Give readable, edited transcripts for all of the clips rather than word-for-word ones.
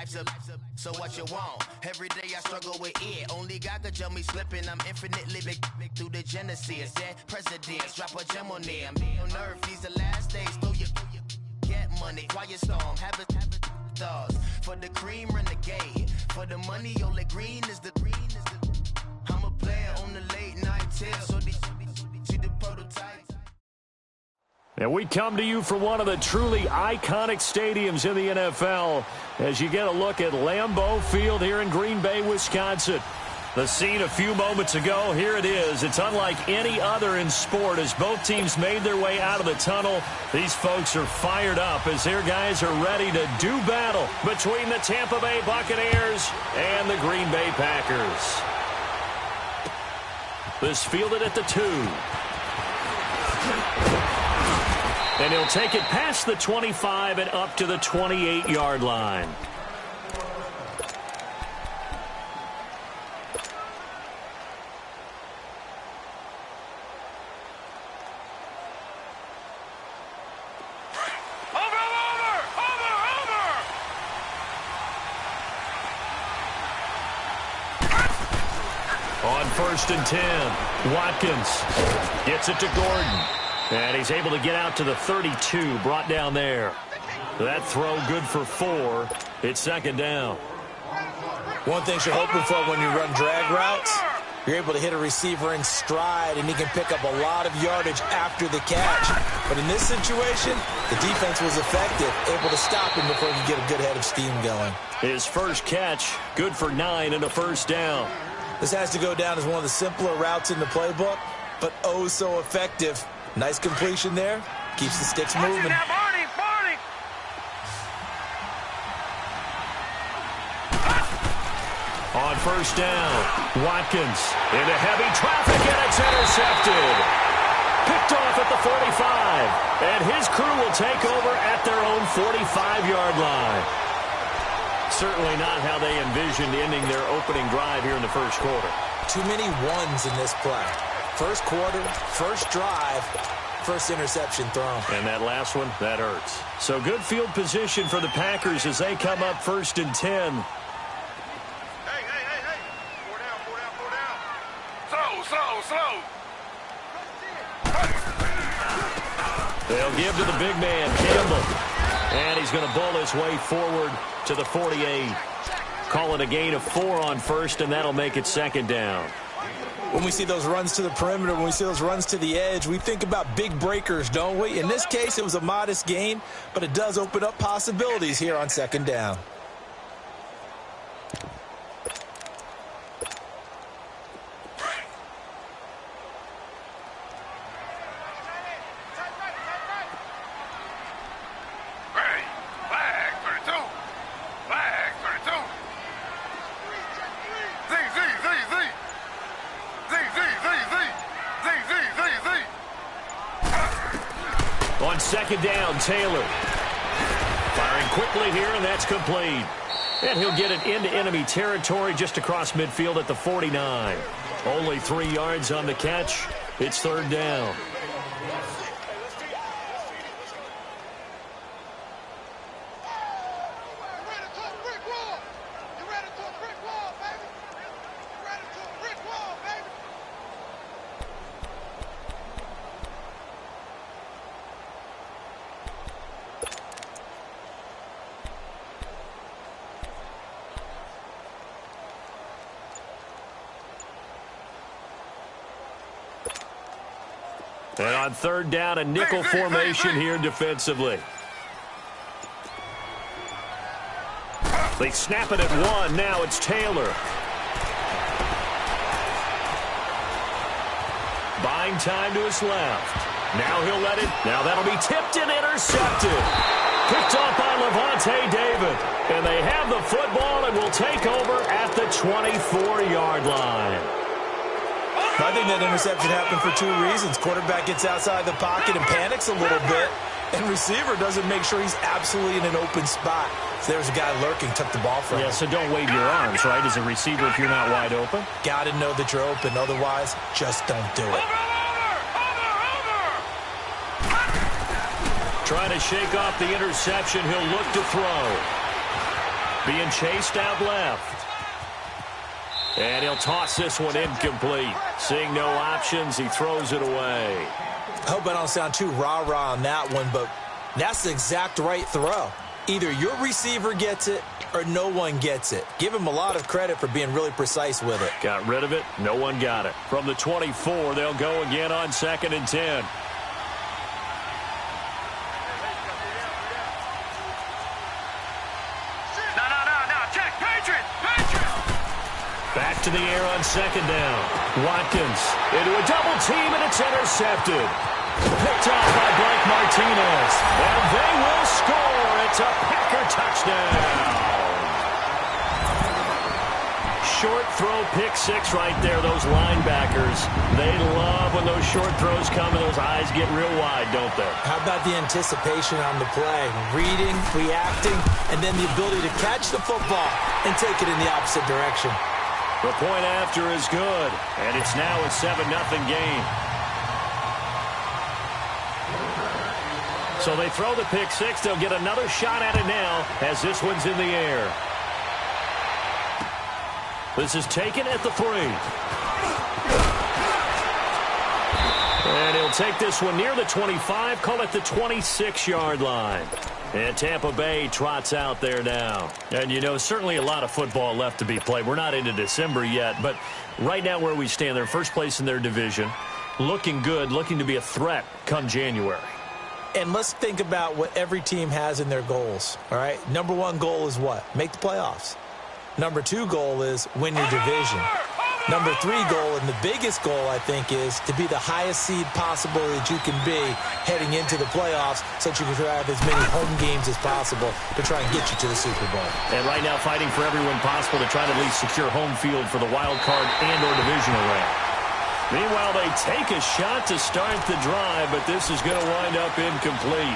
So what you want? Every day I struggle with it. Only God could jump me slipping. I'm infinitely big through the Genesis. That presidents drop a gem on them. On earth, these the last days. Throw your get money. Quiet storm. Have it stars. For the cream, renegade. For the money, only green is the I'm a player on the late night till. So these the prototypes. And we come to you from one of the truly iconic stadiums in the NFL as you get a look at Lambeau Field here in Green Bay, Wisconsin. The scene a few moments ago, here it is. It's unlike any other in sport as both teams made their way out of the tunnel. These folks are fired up as their guys are ready to do battle between the Tampa Bay Buccaneers and the Green Bay Packers. This fielded at the 2. And he'll take it past the 25 and up to the 28-yard line. On 1st and 10, Watkins gets it to Gordon. And he's able to get out to the 32, brought down there. That throw good for 4. It's 2nd down. One thing you're hoping for when you run drag routes, you're able to hit a receiver in stride, and he can pick up a lot of yardage after the catch. But in this situation, the defense was effective, able to stop him before he could get a good head of steam going. His first catch, good for 9 and a 1st down. This has to go down as one of the simpler routes in the playbook, but oh so effective. Nice completion there. Keeps the sticks moving. On 1st down, Watkins into heavy traffic, and it's intercepted. Picked off at the 45, and his crew will take over at their own 45-yard line. Certainly not how they envisioned ending their opening drive here in the first quarter. Too many ones in this play. First quarter, first drive, first interception thrown. And that last one, that hurts. So good field position for the Packers as they come up 1st and 10. Hey. 4 down. Slow. They'll give to the big man, Campbell. And he's going to bowl his way forward to the 48. Call it a gain of 4 on 1st, and that'll make it 2nd down. When we see those runs to the perimeter, when we see those runs to the edge, we think about big breakers, don't we? In this case, it was a modest gain, but it does open up possibilities here on 2nd down. On 2nd down, Taylor. Firing quickly here, and that's complete. And he'll get it into enemy territory just across midfield at the 49. Only 3 yards on the catch. It's 3rd down. And on 3rd down, a nickel formation here defensively. They snap it at 1. Now it's Taylor. Buying time to his left. Now he'll let it. Now that'll be tipped and intercepted. Picked off by Levante David. And they have the football and will take over at the 24-yard line. I think that interception happened for 2 reasons. Quarterback gets outside the pocket and panics a little bit, and receiver doesn't make sure he's absolutely in an open spot. So there's a guy lurking, took the ball from him. Yeah, so don't wave your arms, right, as a receiver if you're not wide open. Got to know that you're open. Otherwise, just don't do it. Trying to shake off the interception. He'll look to throw. being chased out left. And he'll toss this one incomplete. Seeing no options, he throws it away. I hope I don't sound too rah-rah on that one, but that's the exact right throw. Either your receiver gets it or no one gets it. Give him a lot of credit for being really precise with it. Got rid of it. No one got it. From the 24, they'll go again on 2nd and 10. Back to the air on 2nd down. Watkins into a double team, and it's intercepted. Picked off by Blake Martinez. And they will score. It's a Packer touchdown. Short throw pick 6 right there. Those linebackers, they love when those short throws come and those eyes get real wide, don't they? How about the anticipation on the play? Reading, reacting, and then the ability to catch the football and take it in the opposite direction. The point after is good, and it's now a 7-0 game. So they throw the pick 6. They'll get another shot at it now as this one's in the air. This is taken at the 3. And he'll take this one near the 25, call it the 26-yard line. And Tampa Bay trots out there now. And, you know, certainly a lot of football left to be played. We're not into December yet, but right now where we stand, they're first place in their division. Looking good, looking to be a threat come January. And let's think about what every team has in their goals, all right? Number 1 goal is what? Make the playoffs. Number 2 goal is win your division. Number 3 goal, and the biggest goal, I think, is to be the highest seed possible that you can be heading into the playoffs so that you can have as many home games as possible to try and get you to the Super Bowl. And right now fighting for everyone possible to try to at least secure home field for the wild card and or divisional round. Meanwhile, they take a shot to start the drive, but this is going to wind up incomplete.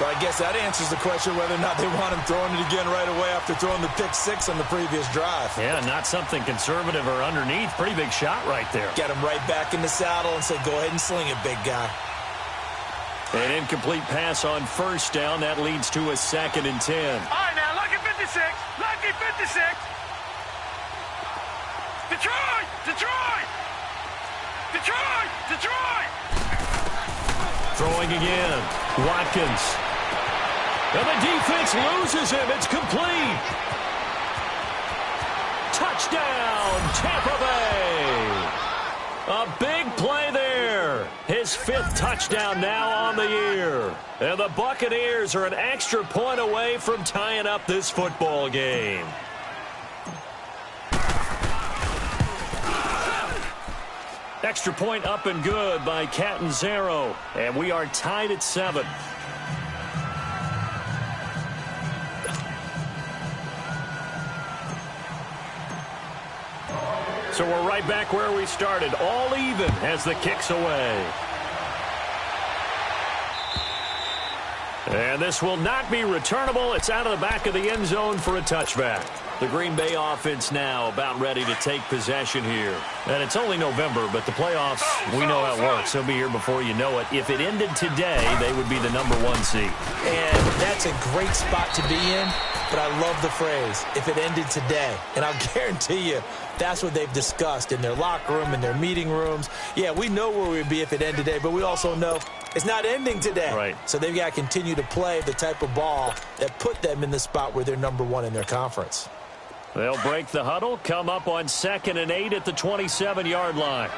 But I guess that answers the question whether or not they want him throwing it again right away after throwing the pick 6 on the previous drive. Yeah, not something conservative or underneath. Pretty big shot right there. Get him right back in the saddle and say, go ahead and sling it, big guy. An incomplete pass on 1st down. That leads to a 2nd and 10. All right, now, lucky 56. Lucky 56. Detroit! Detroit! Detroit! Detroit! Throwing again. Watkins. And the defense loses him. It's complete. Touchdown, Tampa Bay. A big play there. His 5th touchdown now on the year. And the Buccaneers are an extra point away from tying up this football game. Extra point up and good by Catanzaro. And we are tied at 7. So we're right back where we started. All even as the kick's away. And this will not be returnable. It's out of the back of the end zone for a touchback. The Green Bay offense now about ready to take possession here. And it's only November, but the playoffs, we know how it works. They'll be here before you know it. If it ended today, they would be the number 1 seed. And that's a great spot to be in, but I love the phrase, if it ended today. And I'll guarantee you, that's what they've discussed in their locker room, in their meeting rooms. Yeah, we know where we'd be if it ended today, but we also know it's not ending today. Right. So they've got to continue to play the type of ball that put them in the spot where they're number 1 in their conference. They'll break the huddle, come up on 2nd and 8 at the 27-yard line.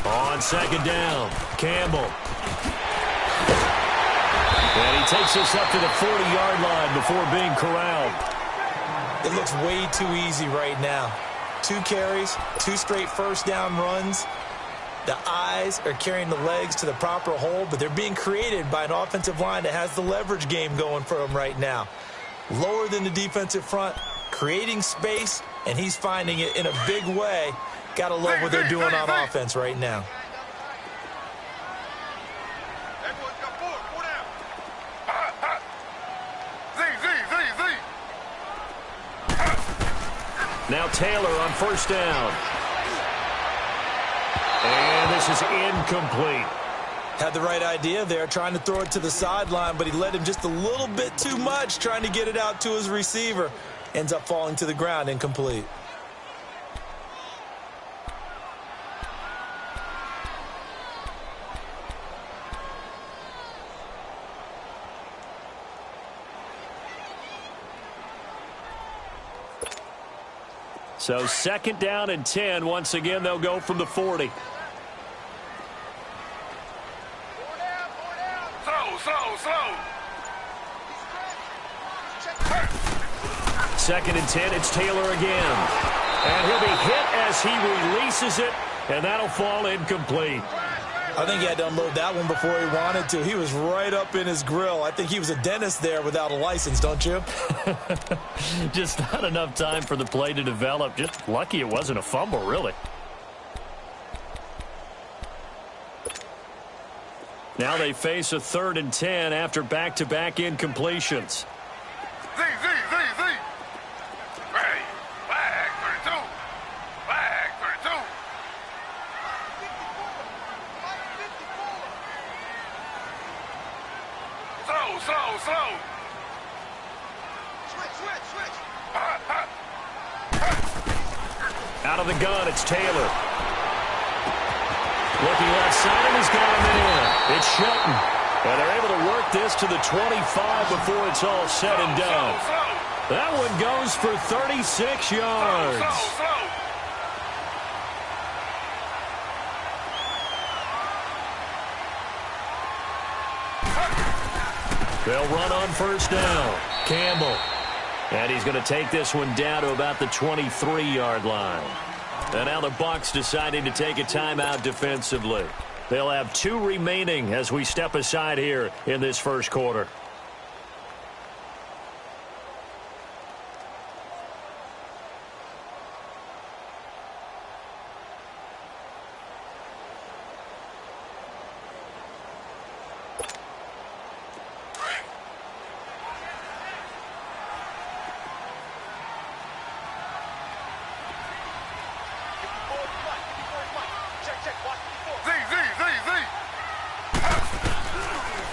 On 2nd down, Campbell. And he takes us up to the 40-yard line before being corralled. It looks way too easy right now. 2 carries, 2 straight first down runs. The eyes are carrying the legs to the proper hole, but they're being created by an offensive line that has the leverage game going for them right now. Lower than the defensive front, creating space, and he's finding it in a big way. Got to love what they're doing on offense right now. Now Taylor on 1st down. And this is incomplete. Had the right idea there, trying to throw it to the sideline, but he led him just a little bit too much, trying to get it out to his receiver. Ends up falling to the ground, incomplete. So 2nd down and 10. Once again, they'll go from the 40. Slow. 2nd and 10, it's Taylor again. And he'll be hit as he releases it, and that'll fall incomplete. I think he had to unload that one before he wanted to. He was right up in his grill. I think he was a dentist there without a license, don't you? Just not enough time for the play to develop. Just lucky it wasn't a fumble, really. Now they face a 3rd and 10 after back-to-back incompletions. Z. Ready. Flag 32. Flag 32. Slow. Switch. Out of the gun, it's Taylor. Looking left side, and he's got him in. It's Shelton. And they're able to work this to the 25 before it's all said and done. That one goes for 36 yards. Slow. They'll run on 1st down. Campbell. And he's going to take this one down to about the 23-yard line. And now the Bucs deciding to take a timeout defensively. They'll have 2 remaining as we step aside here in this 1st quarter.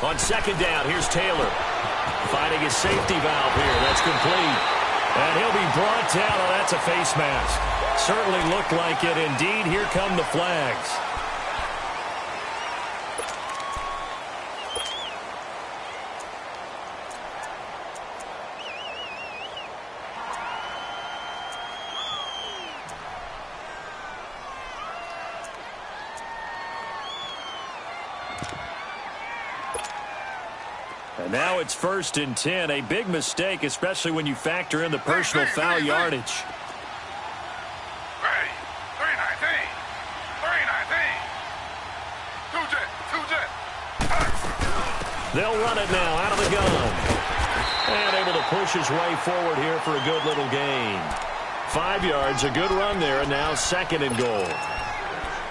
On 2nd down, here's Taylor. Finding his safety valve here. That's complete. And he'll be brought down. Oh, that's a face mask. Certainly looked like it. Indeed, here come the flags. And now it's 1st and 10. A big mistake, especially when you factor in the personal foul yardage. Ready. 319. 2 jet. They'll run it now out of the gun. And able to push his way forward here for a good little gain. 5 yards, a good run there, and now 2nd and goal.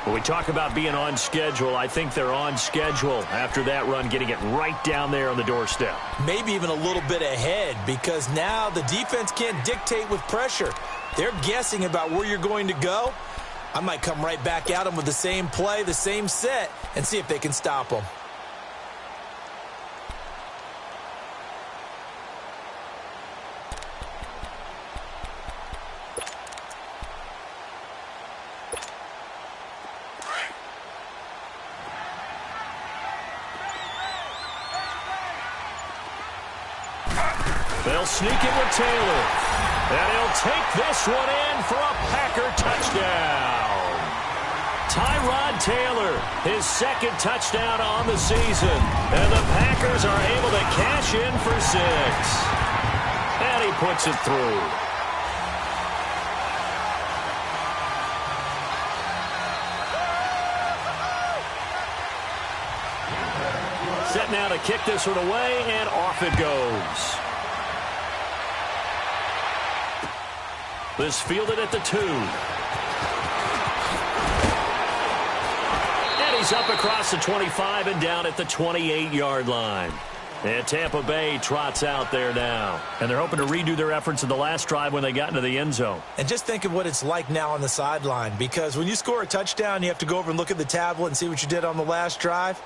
When we talk about being on schedule, I think they're on schedule after that run, getting it right down there on the doorstep. Maybe even a little bit ahead, because now the defense can't dictate with pressure. They're guessing about where you're going to go. I might come right back at them with the same play, the same set, and see if they can stop them. They'll sneak it with Taylor. And he'll take this one in for a Packer touchdown. Tyrod Taylor, his 2nd touchdown on the season. And the Packers are able to cash in for 6. And he puts it through. Set now to kick this one away, and off it goes. This fielded at the 2. And he's up across the 25 and down at the 28-yard line. And Tampa Bay trots out there now. And they're hoping to redo their efforts in the last drive when they got into the end zone. And just think of what it's like now on the sideline, because when you score a touchdown, you have to go over and look at the tablet and see what you did on the last drive.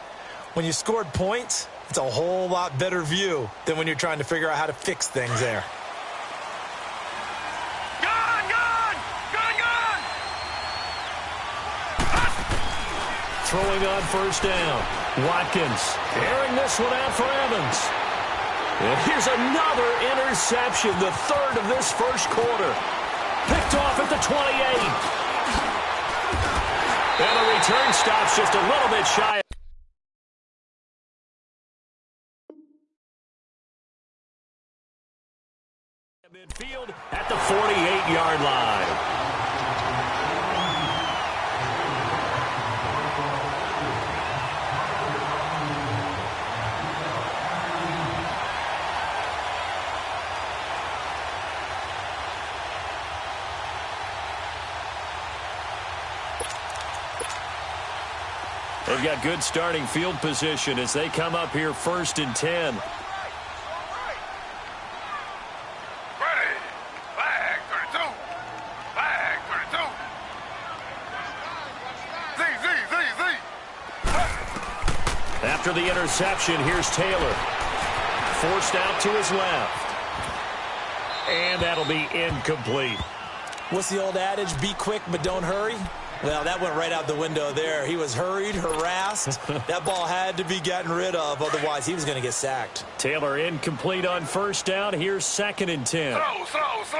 When you scored points, it's a whole lot better view than when you're trying to figure out how to fix things there. Throwing on first down. Watkins airing this one out for Evans. And here's another interception, the third of this first quarter. Picked off at the 28. And the return stops just a little bit shy. Midfield at the 48-yard line. They've got good starting field position as they come up here 1st and 10. Ready. Flag 32. Flag 32. Z. After the interception, here's Taylor. Forced out to his left. And that'll be incomplete. What's the old adage? Be quick, but don't hurry. Well, that went right out the window there. He was hurried, harassed. That ball had to be gotten rid of, otherwise he was going to get sacked. Taylor incomplete on first down. Here's 2nd and 10. Slow. Z.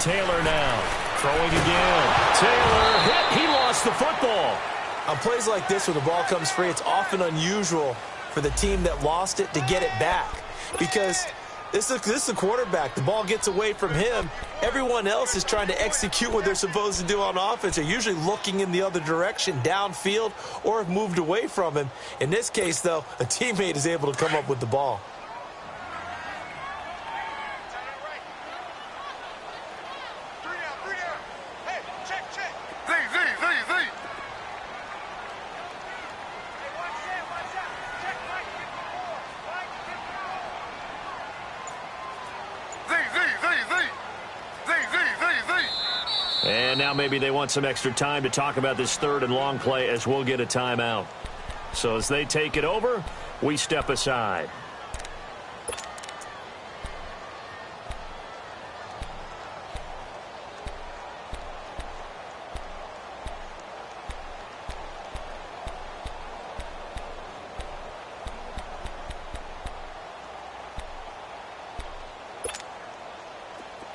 Taylor now throwing again. Taylor hit. He lost the football. On plays like this, when the ball comes free, it's often unusual for the team that lost it to get it back. Because this is the quarterback. The ball gets away from him. Everyone else is trying to execute what they're supposed to do on offense. They're usually looking in the other direction, downfield, or have moved away from him. In this case, though, a teammate is able to come up with the ball. And now maybe they want some extra time to talk about this 3rd and long play as we'll get a timeout. So as they take it over, we step aside.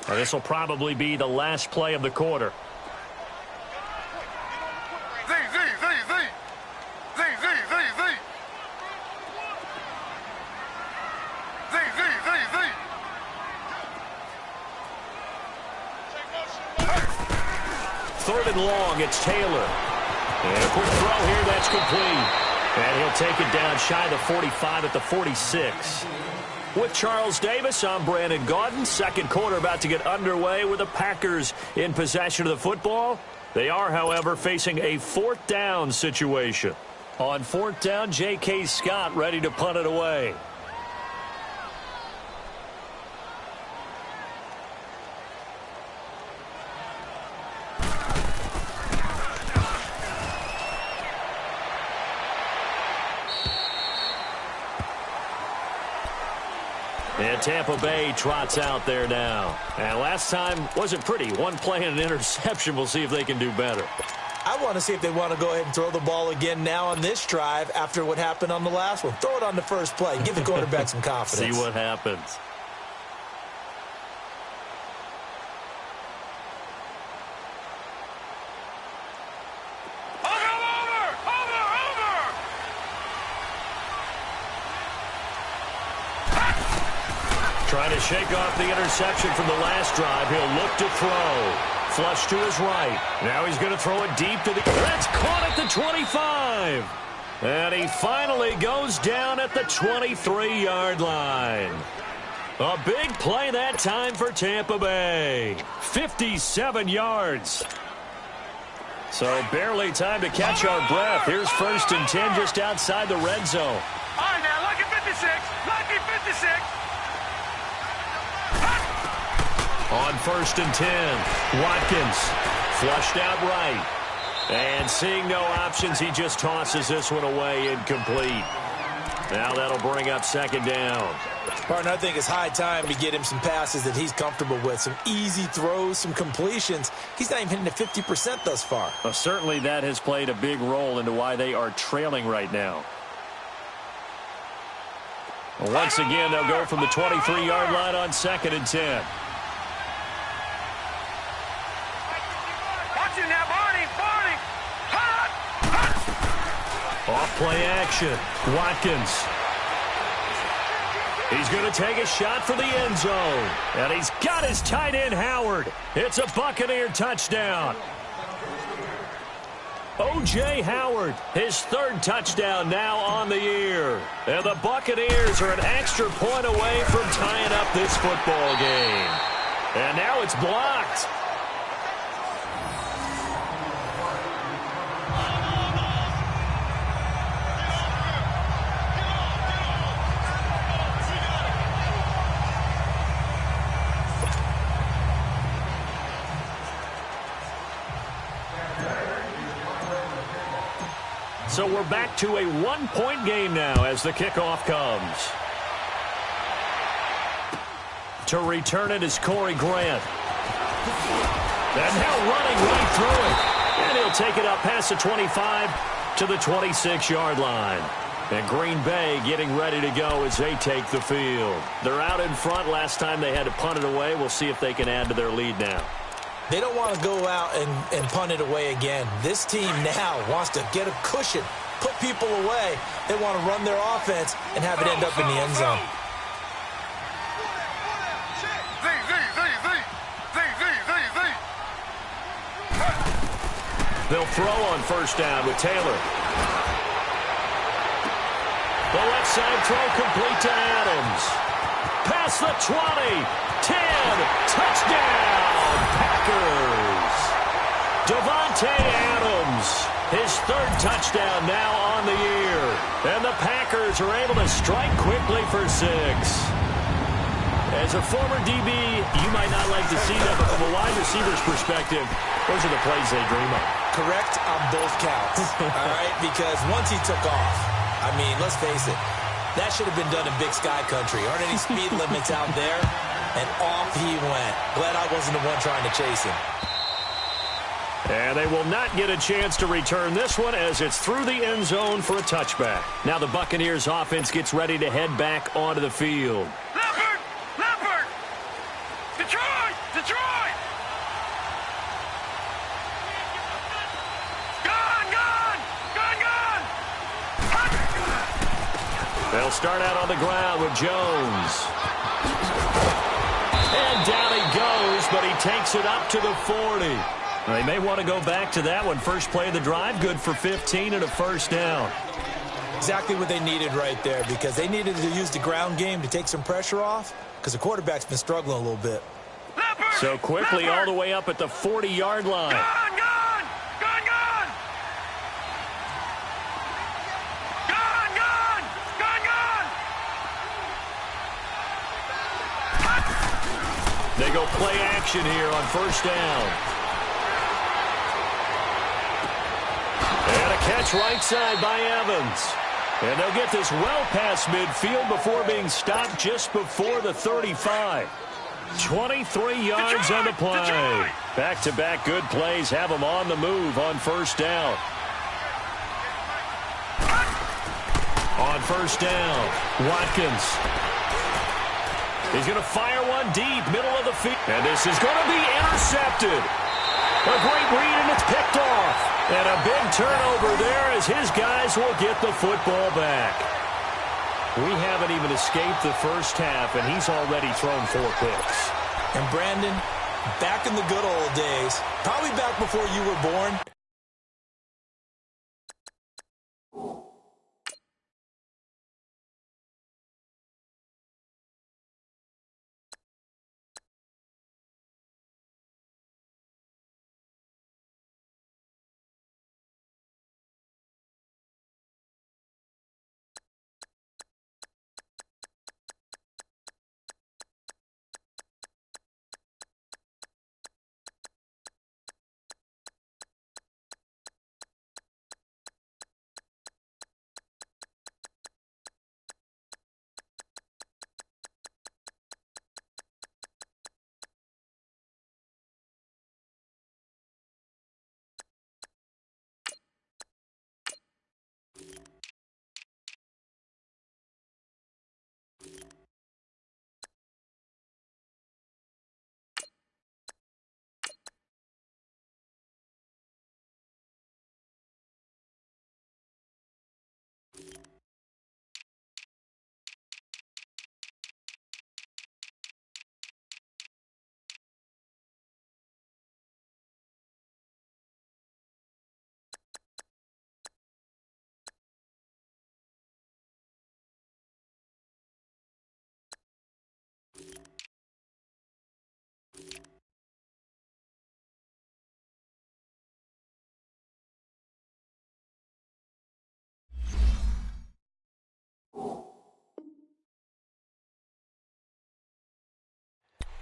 And this will probably be the last play of the quarter. Z. 3rd and long, it's Taylor. And a quick throw here, that's complete. And he'll take it down shy of the 45 at the 46. With Charles Davis, I'm Brandon Gaudin. 2nd quarter about to get underway with the Packers in possession of the football. They are, however, facing a 4th down situation. On 4th down, J.K. Scott ready to punt it away. And Tampa Bay trots out there now. And last time wasn't pretty. One play and an interception. We'll see if they can do better. I want to see if they want to go ahead and throw the ball again now on this drive after what happened on the last one. Throw it on the first play. Give the quarterback some confidence. See what happens. Trying to shake off the interception from the last drive. He'll look to throw. Flush to his right. Now he's going to throw it deep to the... That's caught at the 25. And he finally goes down at the 23-yard line. A big play that time for Tampa Bay. 57 yards. So barely time to catch our breath. Here's 1st and 10 just outside the red zone. All right, now, lucky 56. Lucky 56. On 1st and 10, Watkins flushed out right. And seeing no options, he just tosses this one away incomplete. Now that'll bring up 2nd down. Partner, I think it's high time to get him some passes that he's comfortable with. Some easy throws, some completions. He's not even hitting the 50% thus far. Well, certainly that has played a big role into why they are trailing right now. Well, once again, they'll go from the 23-yard line on 2nd and 10. Watching that, Barney! Off play action. Watkins. He's going to take a shot for the end zone. And he's got his tight end, Howard. It's a Buccaneer touchdown. O.J. Howard, his 3rd touchdown now on the year. And the Buccaneers are an extra point away from tying up this football game. And now it's blocked. So we're back to a 1-point game now as the kickoff comes. To return it is Corey Grant. And now running right through it. And he'll take it up past the 25 to the 26-yard line. And Green Bay getting ready to go as they take the field. They're out in front. Last time they had to punt it away. We'll see if they can add to their lead now. They don't want to go out and punt it away again. This team now wants to get a cushion, put people away. They want to run their offense and have it end up in the end zone. They'll throw on 1st down with Taylor. The left side throw complete to Adams. Past the 20, 10, touchdown, Packers. Davante Adams, his 3rd touchdown now on the year. And the Packers are able to strike quickly for 6. As a former DB, you might not like to see that, but from a wide receiver's perspective, those are the plays they dream of. Correct on both counts, all right? Because once he took off, I mean, let's face it, that should have been done in Big Sky Country. Aren't any speed limits out there? And off he went. Glad I wasn't the one trying to chase him. And they will not get a chance to return this one as it's through the end zone for a touchback. Now the Buccaneers offense gets ready to head back onto the field. Leopard! Detroit! They'll start out on the ground with Jones. And down he goes, but he takes it up to the 40. They may want to go back to that one. First play of the drive, good for 15 and a 1st down. Exactly what they needed right there, because they needed to use the ground game to take some pressure off, because the quarterback's been struggling a little bit. So quickly all the way up at the 40-yard line. They go play action here on 1st down. And a catch right side by Evans. And they'll get this well past midfield before being stopped just before the 35. 23 yards on the play. Back-to-back good plays have them on the move on 1st down. On 1st down, Watkins. He's going to fire one deep, middle of the field. And this is going to be intercepted. A great read, and it's picked off. And a big turnover there as his guys will get the football back. We haven't even escaped the first half, and he's already thrown 4 picks. And Brandon, back in the good old days, probably back before you were born,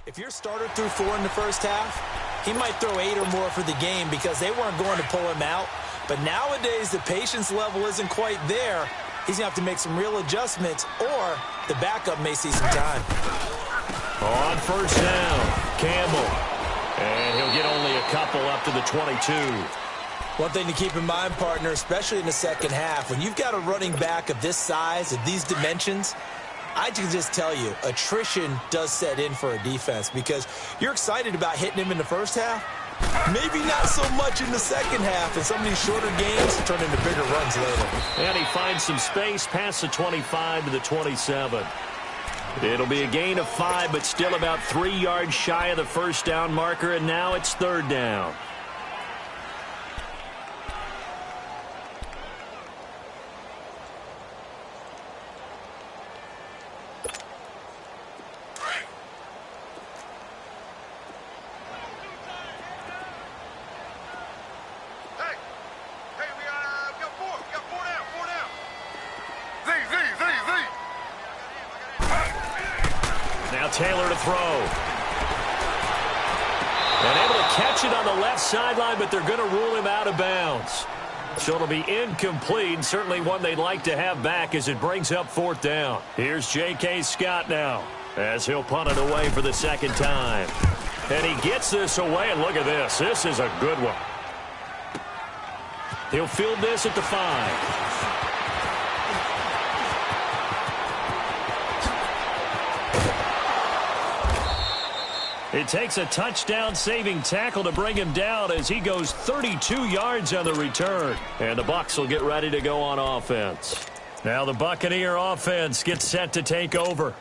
If your starter threw 4 in the first half, he might throw 8 or more for the game because they weren't going to pull him out. But nowadays, the patience level isn't quite there. He's going to have to make some real adjustments, or the backup may see some time. On first down, Campbell. And he'll get only a couple up to the 22. One thing to keep in mind, partner, especially in the second half, when you've got a running back of this size, of these dimensions, I can just tell you, attrition does set in for a defense because you're excited about hitting him in the first half. Maybe not so much in the second half, and some of these shorter games turn into bigger runs later. And he finds some space past the 25 to the 27. It'll be a gain of 5, but still about 3 yards shy of the first down marker, and now it's third down. Taylor to throw. And able to catch it on the left sideline, but they're going to rule him out of bounds. So it'll be incomplete, certainly one they'd like to have back as it brings up fourth down. Here's J.K. Scott now as he'll punt it away for the second time. And he gets this away, and look at this. This is a good one. He'll field this at the 5. It takes a touchdown-saving tackle to bring him down as he goes 32 yards on the return. And the Bucs will get ready to go on offense. Now the Buccaneer offense gets set to take over.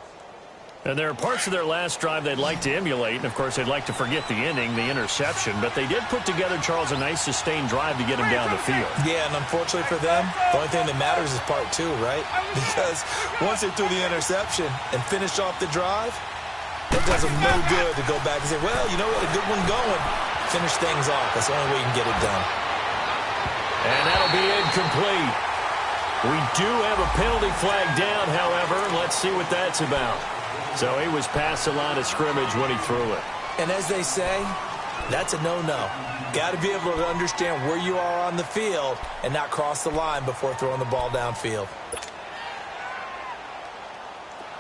And there are parts of their last drive they'd like to emulate. And, of course, they'd like to forget the ending, the interception. But they did put together, Charles, a nice sustained drive to get him down the field. Yeah, and unfortunately for them, the only thing that matters is part 2, right? Because once they threw the interception and finished off the drive, it does them no good to go back and say, well, you know what, a good one going. Finish things off. That's the only way you can get it done. And that'll be incomplete. We do have a penalty flag down, however. Let's see what that's about. So he was past the line of scrimmage when he threw it. And as they say, that's a no-no. Got to be able to understand where you are on the field and not cross the line before throwing the ball downfield.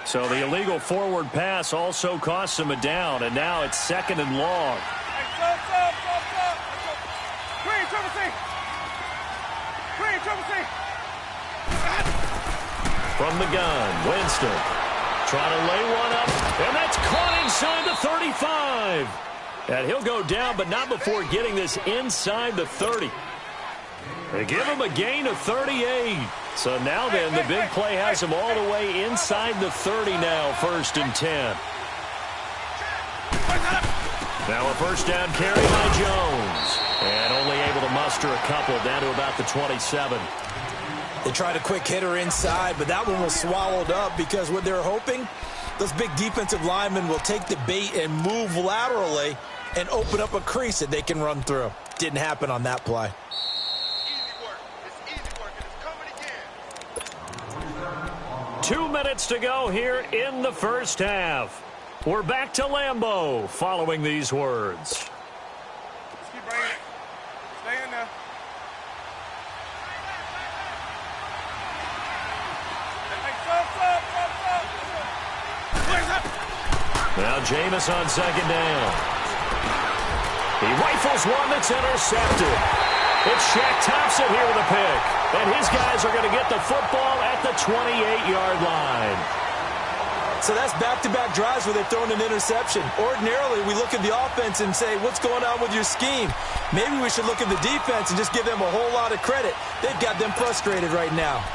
So the illegal forward pass also costs him a down, and now it's second and long. From the gun, Winston trying to lay one up, and that's caught inside the 35. And he'll go down, but not before getting this inside the 30. They give him a gain of 38. So now then, the big play has him all the way inside the 30 now, 1st and 10. Now a first down carry by Jones. And only able to muster a couple down to about the 27. They tried a quick hitter inside, but that one was swallowed up because what they're hoping, those big defensive linemen will take the bait and move laterally and open up a crease that they can run through. Didn't happen on that play. 2 minutes to go here in the first half. We're back to Lambeau following these words. Let's keep bringing it. Stay in there. Now Jameis on second down. He rifles one that's intercepted. It's Shaq Thompson here with a pick. And his guys are going to get the football at the 28-yard line. So that's back-to-back drives where they're throwing an interception. Ordinarily, we look at the offense and say, what's going on with your scheme? Maybe we should look at the defense and just give them a whole lot of credit. They've got them frustrated right now.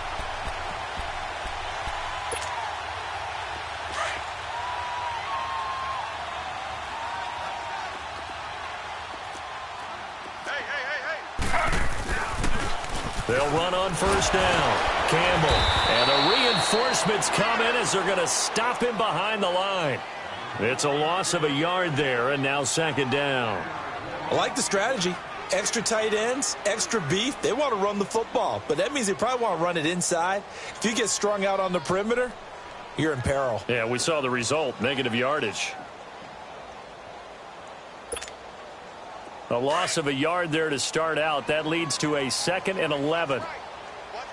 They'll run on first down. Campbell. And the reinforcements come in as they're going to stop him behind the line. It's a loss of a yard there, and now second down. I like the strategy. Extra tight ends, extra beef. They want to run the football, but that means they probably want to run it inside. If you get strung out on the perimeter, you're in peril. Yeah, we saw the result, negative yardage. A loss of a yard there to start out. That leads to a 2nd and 11. Watch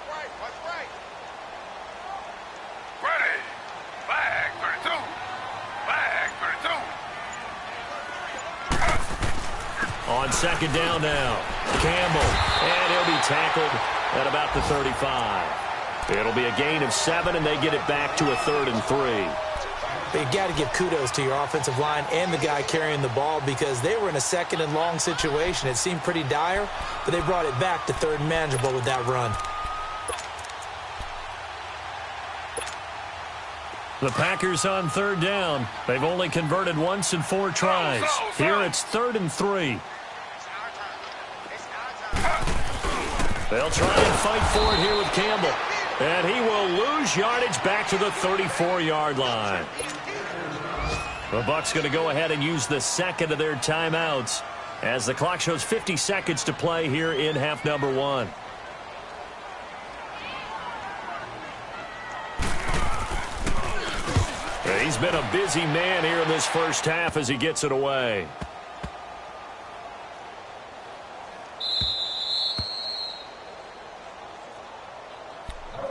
right. Ready. Flag 32. Flag 32. On 2nd down now, Campbell. And he'll be tackled at about the 35. It'll be a gain of 7, and they get it back to a 3rd and 3. But you got to give kudos to your offensive line and the guy carrying the ball because they were in a 2nd and long situation. It seemed pretty dire, but they brought it back to 3rd and manageable with that run. The Packers on 3rd down. They've only converted once in 4 tries. Here it's 3rd and 3. They'll try and fight for it here with Campbell. And he will lose yardage back to the 34-yard line. The Bucs going to go ahead and use the 2nd of their timeouts as the clock shows 50 seconds to play here in half number 1. He's been a busy man here in this first half as he gets it away.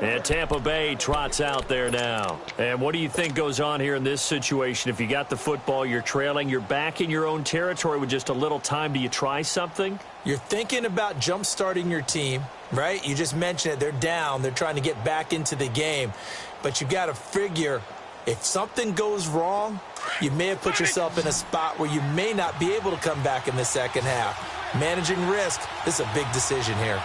And Tampa Bay trots out there now. And what do you think goes on here in this situation? If you got the football, you're trailing, you're back in your own territory with just a little time. Do you try something? You're thinking about jump-starting your team, right? You just mentioned it. They're down. They're trying to get back into the game. But you got to figure if something goes wrong, you may have put yourself in a spot where you may not be able to come back in the second half. Managing risk, this is a big decision here.